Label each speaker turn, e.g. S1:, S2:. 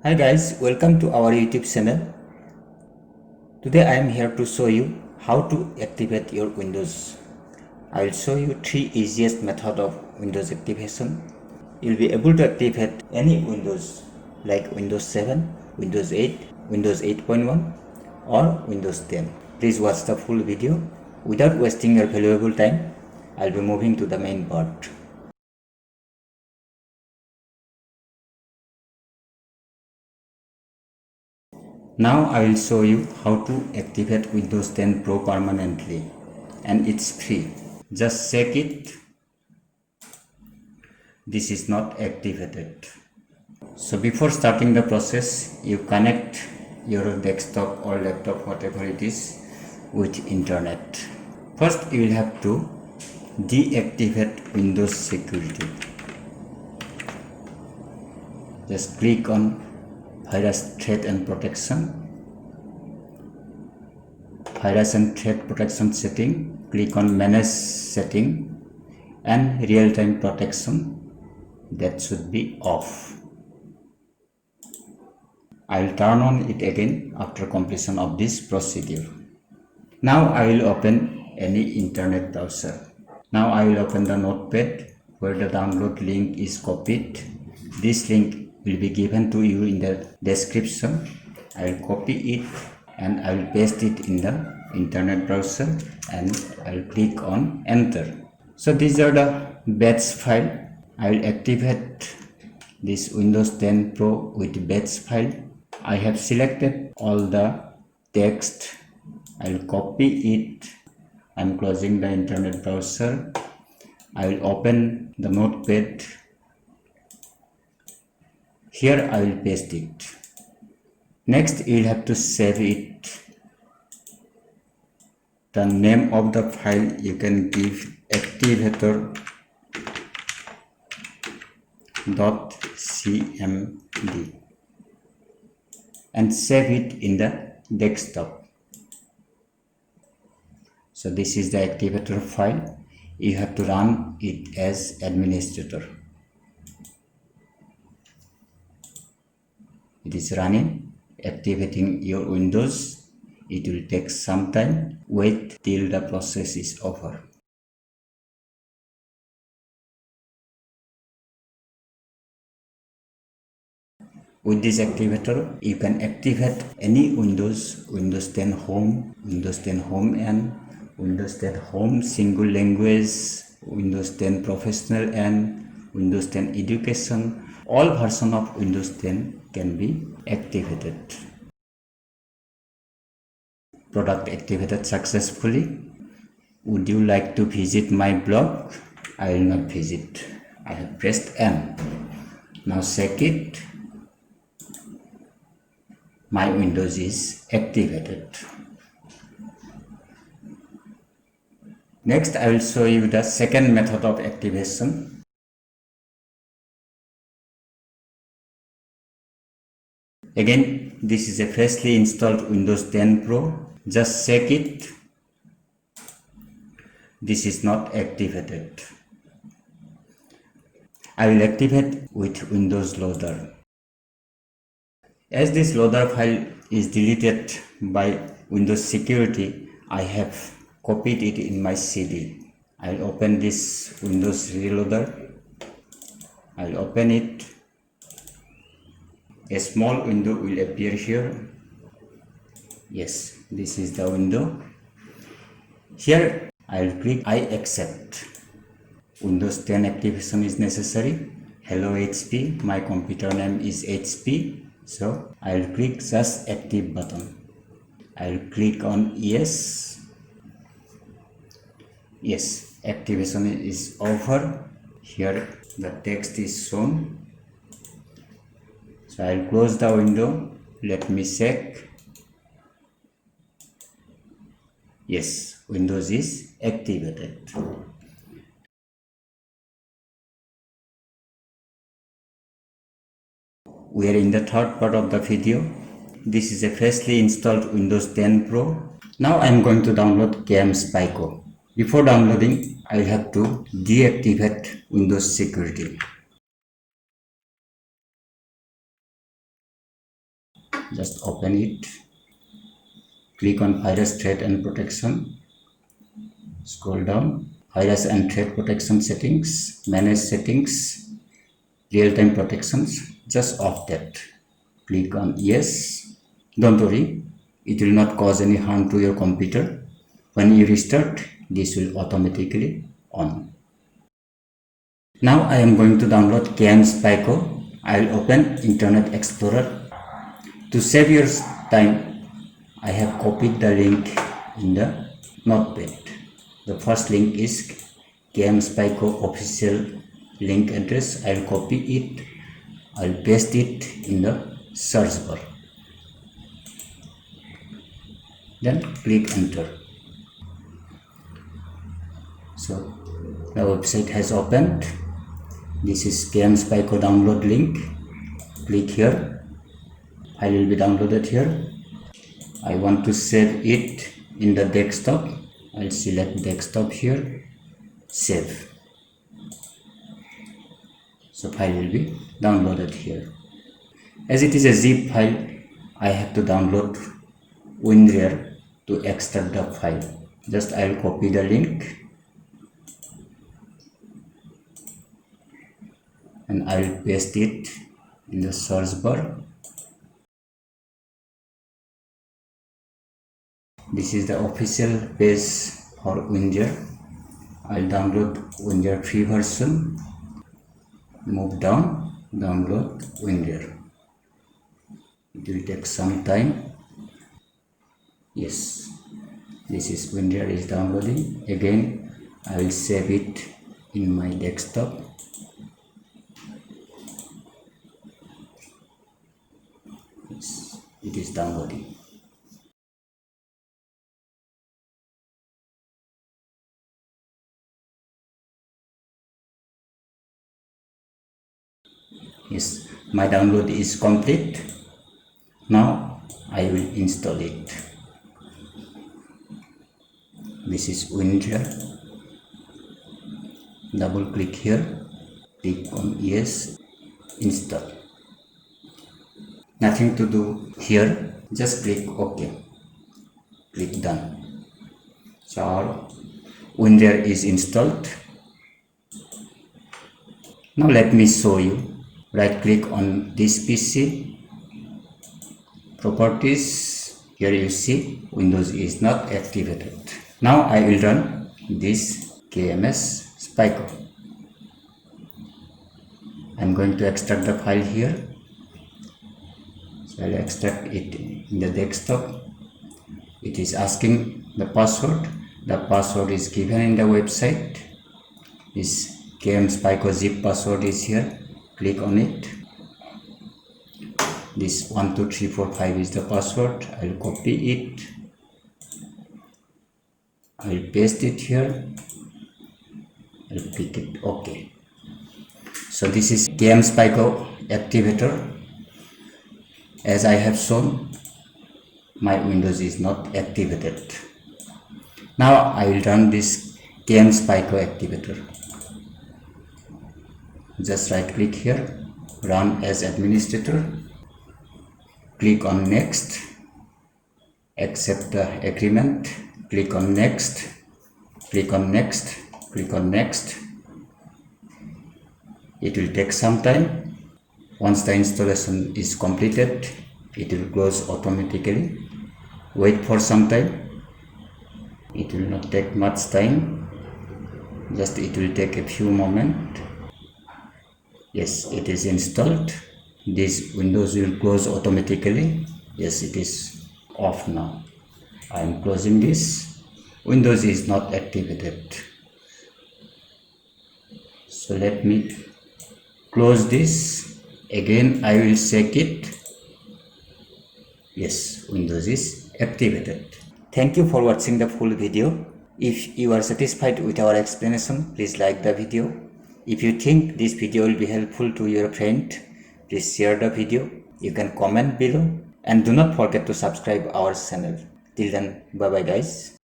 S1: Hi guys, welcome to our YouTube channel. Today I am here to show you how to activate your Windows. I will show you 3 easiest method of Windows activation. You will be able to activate any Windows like Windows 7, Windows 8, Windows 8.1 or Windows 10. Please watch the full video. Without wasting your valuable time, I will be moving to the main part. Now I will show you how to activate Windows 10 Pro permanently, and it's free. Just check it. This is not activated. So before starting the process, you connect your desktop or laptop, whatever it is, with internet. First you will have to deactivate Windows security. Just click on Virus Threat and Protection. Virus and Threat Protection setting. Click on Manage Setting and Real-Time Protection. That should be off. I will turn on it again after completion of this procedure. Now I will open any internet browser. Now I will open the notepad where the download link is copied. This link will be given to you in the description. I will copy it and I will paste it in the internet browser and I will click on enter. So these are the batch file. I will activate this Windows 10 Pro with batch file. I have selected all the text. I will copy it. I am closing the internet browser. I will open the notepad. Here I will paste it. Next you will have to save it. The name of the file you can give activator.cmd and save it in the desktop. So this is the activator file. You have to run it as administrator. It is running, activating your Windows. It will take some time. Wait till the process is over. With this activator, you can activate any Windows 10 Home, Windows 10 Home N, Windows 10 Home Single Language, Windows 10 Professional N, Windows 10 Education. All versions of Windows 10 can be activated. Product activated successfully. Would you like to visit my blog? I will not visit. I have pressed N. Now check it. My Windows is activated. Next I will show you the second method of activation. Again, this is a freshly installed Windows 10 Pro. Just check it. This is not activated. I will activate with Windows Loader. As this loader file is deleted by Windows Security, I have copied it in my CD. I will open this Windows Reloader. I will open it. A small window will appear here. Yes, this is the window. Here I will click I accept. Windows 10 activation is necessary. Hello HP, my computer name is HP. So I will click just active button. I will click on yes. Yes, activation is over. Here the text is shown. So I will close the window. Let me check. Yes, Windows is activated. We are in the third part of the video. This is a freshly installed Windows 10 Pro. Now I am going to download KM-Spyco. Before downloading, I will have to deactivate Windows security. Just open it. Click on Virus Threat and Protection. Scroll down. Virus and Threat Protection Settings. Manage Settings. Real-time protections. Just off that. Click on Yes. Don't worry, it will not cause any harm to your computer. When you restart, this will automatically on. Now I am going to download GSM Computer. I will open Internet Explorer. To save your time, I have copied the link in the notepad. The first link is GSM Computer official link address. I will copy it. I will paste it in the search bar. Then click enter. So the website has opened. This is GSM Computer download link. Click here. File will be downloaded here. I want to save it in the desktop. I'll select desktop here. Save. So file will be downloaded here. As it is a zip file, I have to download WinRAR to extract the file. Just I'll copy the link and I'll paste it in the search bar. This is the official page for WinRAR. I'll download WinRAR free version. Move down, download WinRAR. It will take some time. Yes, this is WinRAR is downloading. Again, I will save it in my desktop. Yes, it is downloading. Yes, my download is complete. Now I will install it. This is WinRAR. Double click here. Click on yes. Install. Nothing to do here. Just click OK. Click done. So our WinRAR is installed. Now let me show you. Right click on this PC. Properties. Here you see Windows is not activated. Now I will run this GSM Computer. I am going to extract the file here. So I will extract it in the desktop. It is asking the password. The password is given in the website. This GSM Computer zip password is here. Click on it. This 12345 is the password. I will copy it. I will paste it here. I will click it OK. So this is GSM Computer activator. As I have shown, my Windows is not activated. Now I will run this GSM Computer activator. Just right click here, run as administrator. Click on next, accept the agreement. Click on next, click on next, click on next. It will take some time. Once the installation is completed, it will close automatically. Wait for some time. It will not take much time. Just it will take a few moments. Yes, it is installed. This Windows will close automatically. Yes, it is off now. I am closing this. Windows is not activated. So let me close this. Again I will check it. Yes, Windows is activated. Thank you for watching the full video. If you are satisfied with our explanation, please like the video. If you think this video will be helpful to your friend, please share the video. You can comment below and do not forget to subscribe our channel. Till then, bye bye guys.